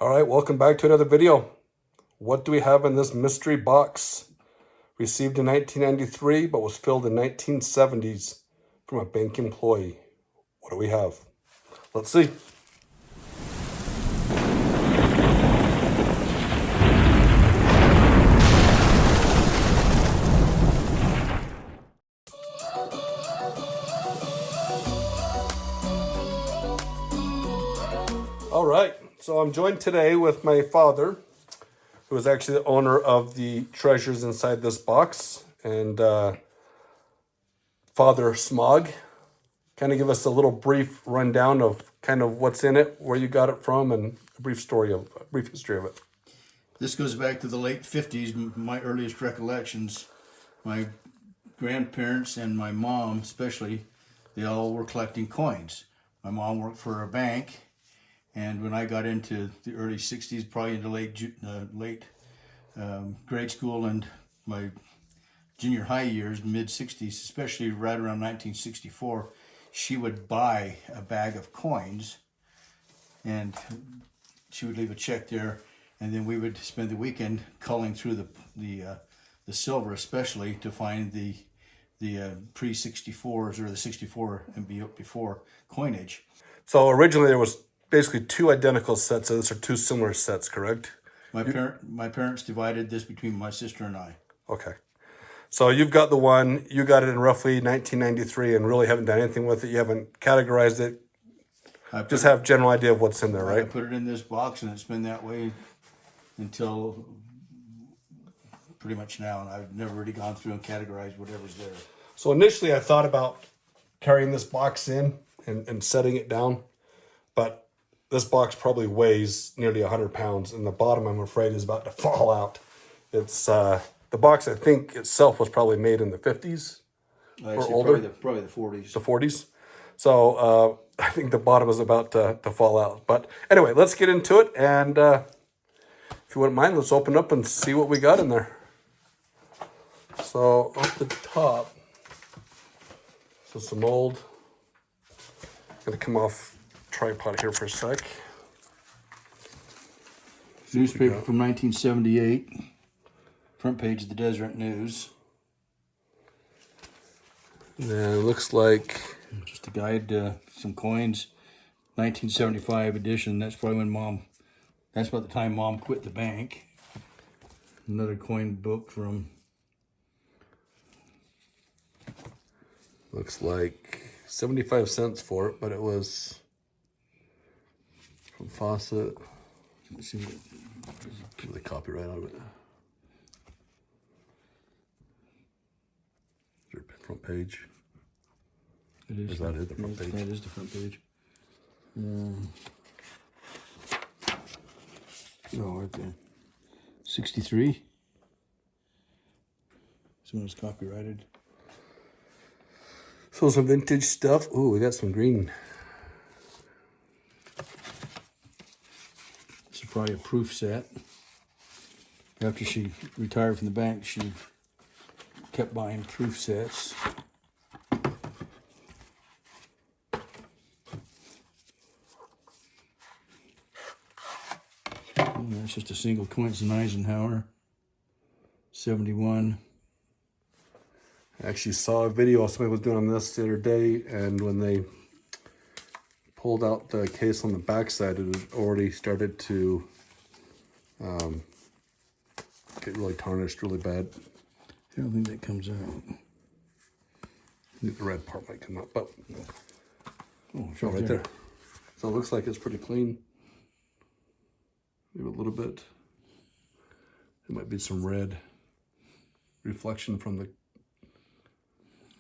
All right, welcome back to another video. What do we have in this mystery box? Received in 1993, but was filled in 1970s from a bank employee. What do we have? Let's see. All right, so I'm joined today with my father, who is actually the owner of the treasures inside this box, and Father Smaug. Kind of give us a little brief rundown of kind of what's in it, where you got it from, and a brief history of it. This goes back to the late 50s, my earliest recollections. My grandparents and my mom especially, they all were collecting coins. My mom worked for a bank, and when I got into the early 60s, probably into late grade school and my junior high years, mid 60s, especially right around 1964, she would buy a bag of coins and she would leave a check there, and then we would spend the weekend culling through the silver, especially to find the pre-64s or the 64 and before coinage. So originally there was basically two identical sets of this, or two similar sets, correct? My parents divided this between my sister and I. Okay. So you've got the one, you got it in roughly 1993 and really haven't done anything with it. You haven't categorized it. Just have general idea of what's in there, right? I put it in this box and it's been that way until pretty much now, and I've never really gone through and categorized whatever's there. So initially I thought about carrying this box in and setting it down, but this box probably weighs nearly 100 pounds, and the bottom, I'm afraid, is about to fall out. It's the box, I think itself was probably made in the 50s or older. Probably the 40s. The 40s. So I think the bottom is about to fall out. But anyway, let's get into it. And if you wouldn't mind, let's open up and see what we got in there. So off the top, so some old, gonna come off tripod here for a sec. Newspaper from 1978. Front page of the Deseret News. And then it looks like just a guide to some coins. 1975 edition. That's probably when that's about the time Mom quit the bank. Another coin book from, looks like 75 cents for it, but it was from Fawcett. Let's see what the copyright on it. Front page. It is. Is that it? The front page. That is the front page. Right there. 63. Someone's copyrighted. So some vintage stuff. Ooh, we got some green. This is probably a proof set. After she retired from the bank, she kept buying proof sets. And that's just a single coin. It's an Eisenhower 71. I actually saw a video somebody was doing on this the other day, and when they pulled out the case on the backside, it had already started to get really tarnished really bad. I don't think that comes out. I think the red part might come up, but oh, it's right there. So it looks like it's pretty clean. Maybe a little bit. It might be some red reflection from the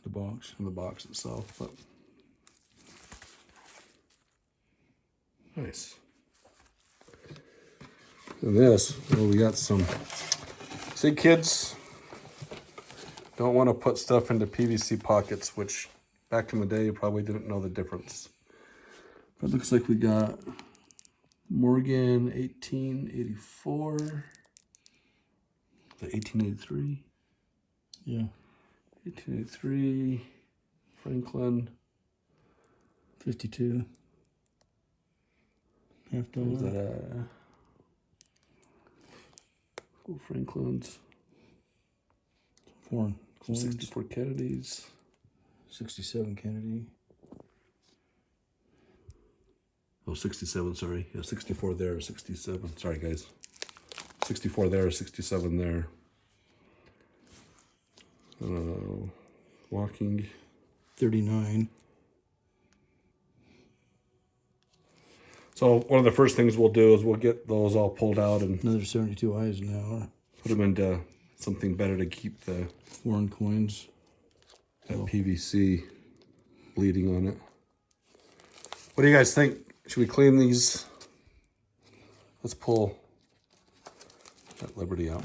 box itself, but nice. And this, well, we got some. See, kids don't want to put stuff into PVC pockets, which back in the day you probably didn't know the difference. But it looks like we got Morgan 1884, the 1883. Yeah. 1883, Franklin. 52. $50. Is that School Franklin's. Foreign coins. 64 Kennedys. 67 Kennedy. Oh, 67, sorry. Yeah, 64 there, 67. Sorry, guys. 64 there, 67 there. Walking. 39. So one of the first things we'll do is we'll get those all pulled out and Another 72 Eisenhower. put them into something better to keep the Foreign coins. that PVC bleeding on it. What do you guys think? Should we clean these? Let's pull that Liberty out.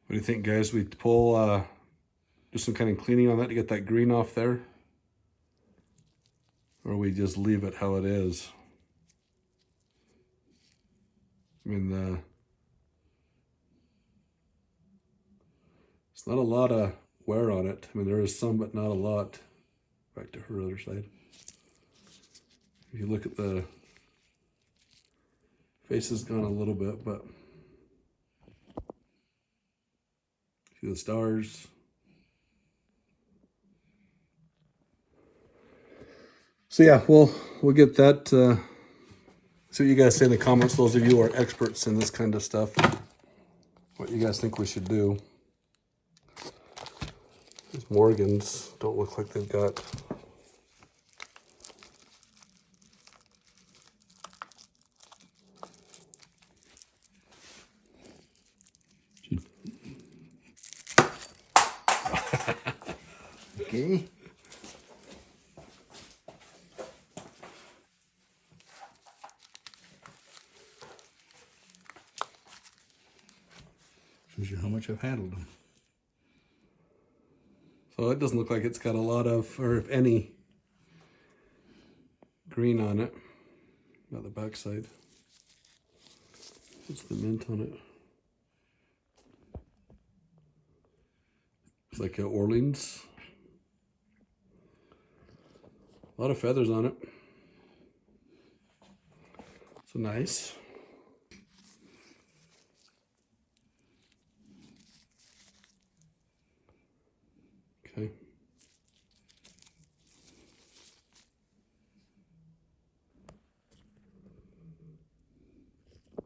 What do you think, guys? We pull, do some kind of cleaning on that to get that green off there? Or we just leave it how it is? I mean, it's not a lot of wear on it. I mean, there is some, but not a lot. Back to her other side. If you look at the face has gone a little bit, but see the stars. So yeah, we'll get that. See what you guys say in the comments. Those of you who are experts in this kind of stuff, what you guys think we should do. These Morgans don't look like they've got. Okay. Shows you how much I've handled them. So it doesn't look like it's got a lot of, or if any, green on it. Not the backside. What's the mint on it? It's like Orleans. A lot of feathers on it. So nice. Okay.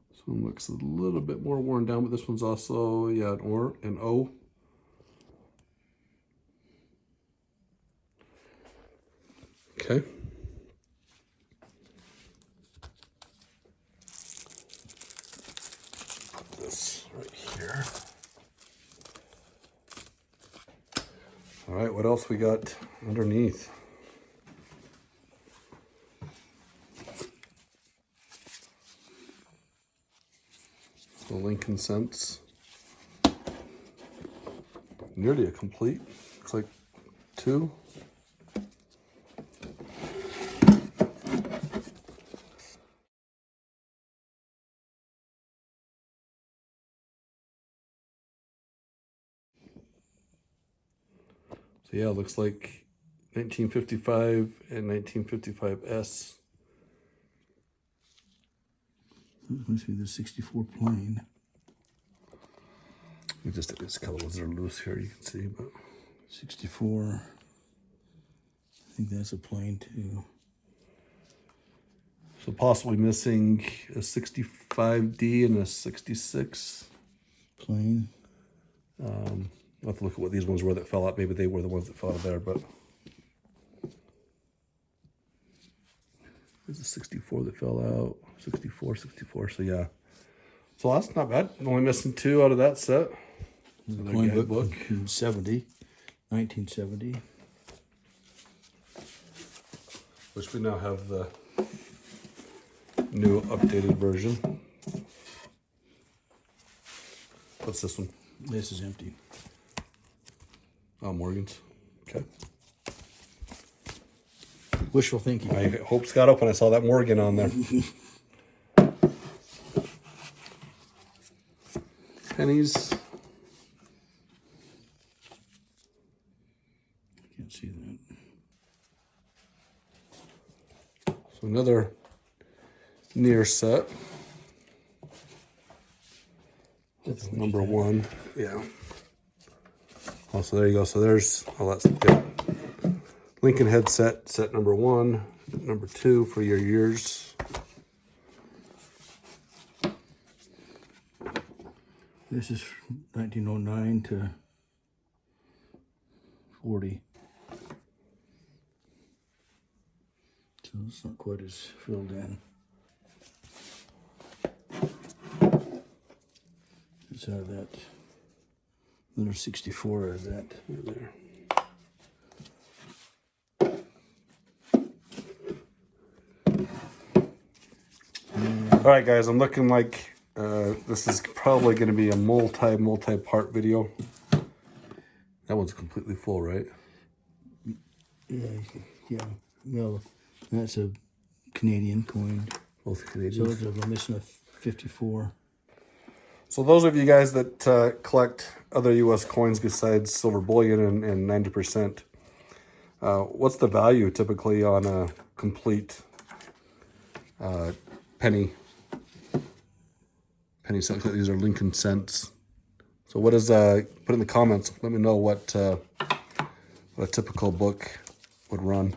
This one looks a little bit more worn down, but this one's also, yeah, an O. Okay. Put this right here. All right, what else we got underneath? The Lincoln Cents. Nearly a complete. Looks like 2. So yeah, it looks like 1955 and 1955S. This must be the 64 plain. We just did these colors are loose here, you can see, but 64. I think that's a plain too. so possibly missing a 65D and a 66. Plain. I'll have to look at what these ones were that fell out. Maybe they were the ones that fell out of there, but there's a 64 that fell out. 64, 64. So yeah. So that's not bad. Only missing 2 out of that set. The coin book. 70. 1970. Which we now have the new updated version. What's this one? This is empty. Oh, Morgan's. Okay. Wishful thinking. My hopes got up when I saw that Morgan on there. Pennies. Can't see that. So another near set. That's number one. Yeah. Oh, so there you go. So there's, oh, that's good. Lincoln headset, set number one, number two for your years. This is 1909 to 40. So it's not quite as filled in. It's out of that. Another 64 out of that. There. All right, guys, I'm looking like this is probably going to be a multi-part video. That one's completely full, right? Yeah. Well, that's a Canadian coin. Both So Canadians. we're missing a 54. So those of you guys that collect other U.S. coins besides silver bullion and 90%, what's the value typically on a complete penny cent? These are Lincoln cents. So what is put in the comments? Let me know what a typical book would run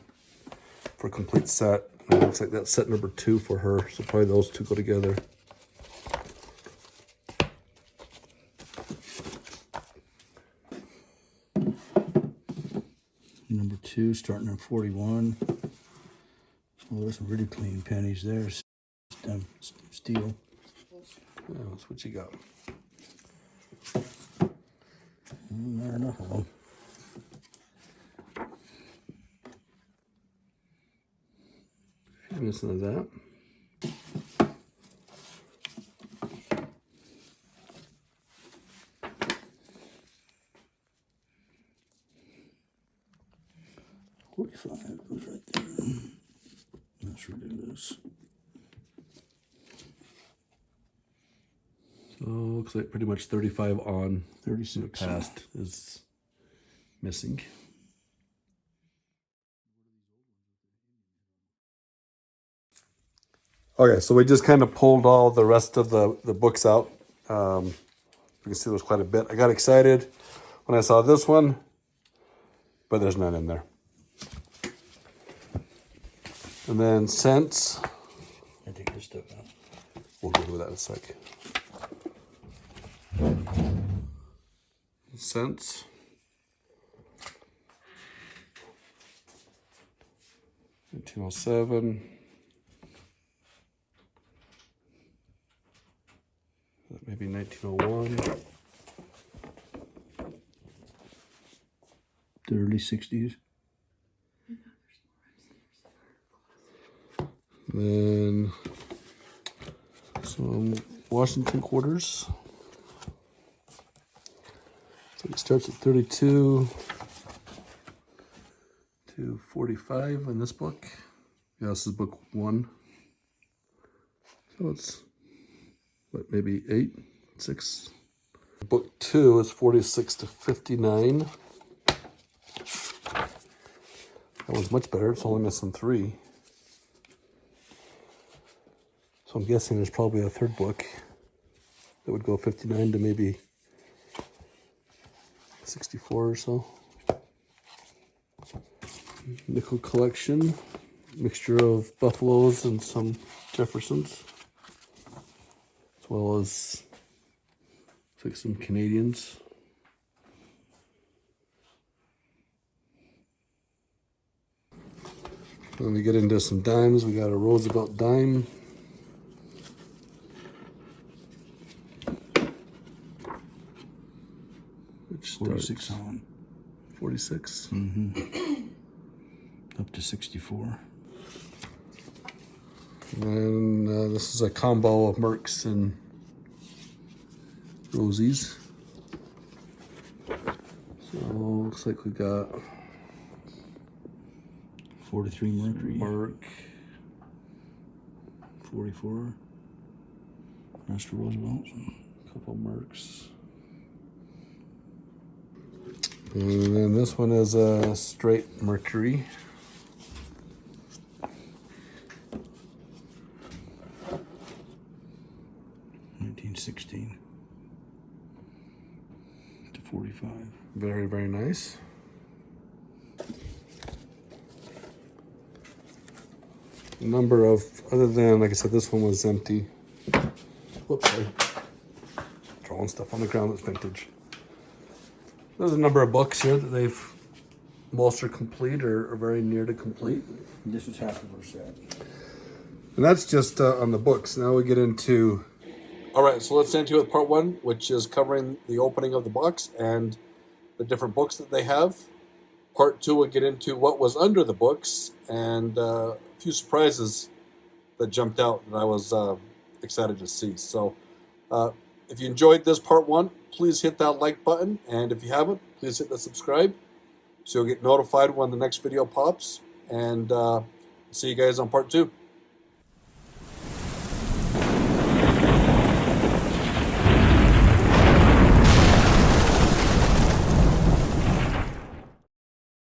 for a complete set. It looks like that's set number two for her. So probably those two go together. Number two, starting at 41. Oh, there's some really clean pennies there. Steel. Yeah, that's what you got. Not enough of them. Missing of that. Goes right there. That's really loose. So looks like pretty much 35 on. 36. Past is missing. Okay, so we just kind of pulled all the rest of the books out. You can see there's quite a bit. I got excited when I saw this one, but there's none in there. And then cents. I take this stuff out. We'll go to that in a sec. Cents. $1907. Maybe 1901. The early 60s. Then some Washington quarters. So it starts at 32 to 45 in this book. Yeah, this is book one. So it's what, maybe 8, 6. Book two is 46 to 59. That one's much better. It's only missing 3. So I'm guessing there's probably a third book that would go 59 to maybe 64 or so. Nickel collection, mixture of Buffaloes and some Jeffersons, as well as like some Canadians. Then we get into some dimes. We got a Roosevelt dime. Which 46 on. 46. Up to 64. And then this is a combo of Mercs and Rosies. So looks like we got 43 Mercury. Mark. 44. Master Roosevelt. Couple marks. And then this one is a straight Mercury. $1916 to 45. Very, very nice. Number of, other than, like I said, this one was empty. Whoops, sorry. Drawing stuff on the ground that's vintage. There's a number of books here that they've most are complete or are very near to complete. This is half of our set. And that's just on the books. Now we get into... All right, so let's get into it, part one, which is covering the opening of the box and the different books that they have. Part two, we'll get into what was under the books and a few surprises that jumped out that I was excited to see. So if you enjoyed this part one, please hit that like button. And if you haven't, please hit the subscribe so you'll get notified when the next video pops. And see you guys on part two.